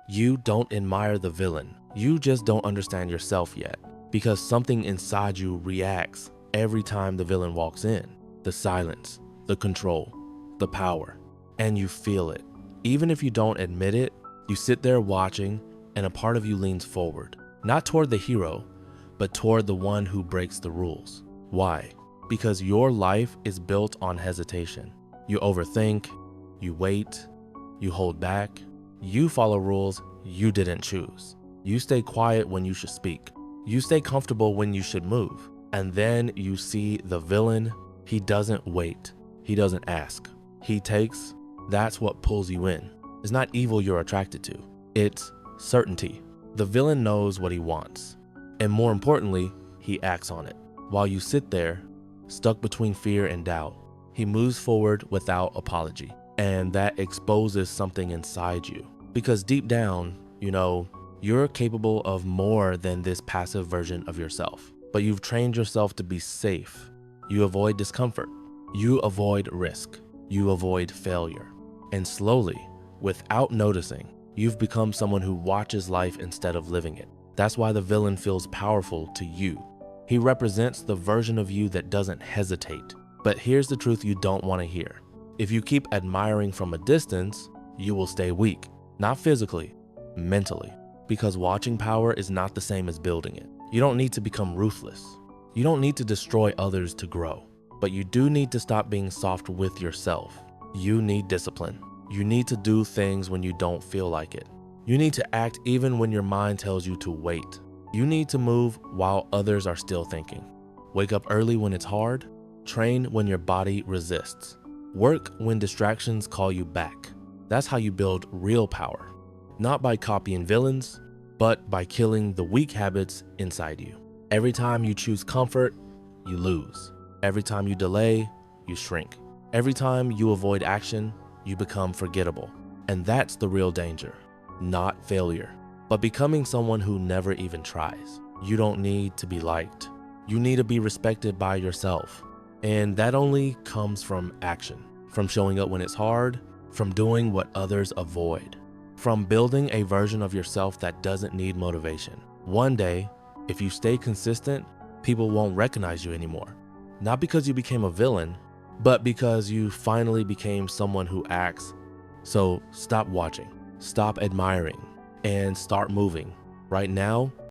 You don't admire the villain. You just don't understand yourself yet, because something inside you reacts every time the villain walks in. The silence, the control, the power, and you feel it. Even if you don't admit it, you sit there watching and a part of you leans forward, not toward the hero, but toward the one who breaks the rules. Why? Because your life is built on hesitation. You overthink, you wait, you hold back, you follow rules you didn't choose. You stay quiet when you should speak. You stay comfortable when you should move. And then you see the villain. He doesn't wait. He doesn't ask. He takes. That's what pulls you in. It's not evil you're attracted to. It's certainty. The villain knows what he wants. And more importantly, he acts on it. While you sit there, stuck between fear and doubt, he moves forward without apology. And that exposes something inside you. Because deep down, you know, you're capable of more than this passive version of yourself. But you've trained yourself to be safe. You avoid discomfort. You avoid risk. You avoid failure. And slowly, without noticing, you've become someone who watches life instead of living it. That's why the villain feels powerful to you. He represents the version of you that doesn't hesitate. But here's the truth you don't want to hear. If you keep admiring from a distance, you will stay weak. Not physically, mentally. Because watching power is not the same as building it. You don't need to become ruthless. You don't need to destroy others to grow. But you do need to stop being soft with yourself. You need discipline. You need to do things when you don't feel like it. You need to act even when your mind tells you to wait. You need to move while others are still thinking. Wake up early when it's hard. Train when your body resists. Work when distractions call you back. That's how you build real power. Not by copying villains, but by killing the weak habits inside you. Every time you choose comfort, you lose. Every time you delay, you shrink. Every time you avoid action, you become forgettable. And that's the real danger. Not failure, but becoming someone who never even tries. You don't need to be liked. You need to be respected by yourself. And that only comes from action, from showing up when it's hard, from doing what others avoid, from building a version of yourself that doesn't need motivation. One day, if you stay consistent, people won't recognize you anymore. Not because you became a villain, but because you finally became someone who acts. So stop watching, stop admiring, and start moving. Right now,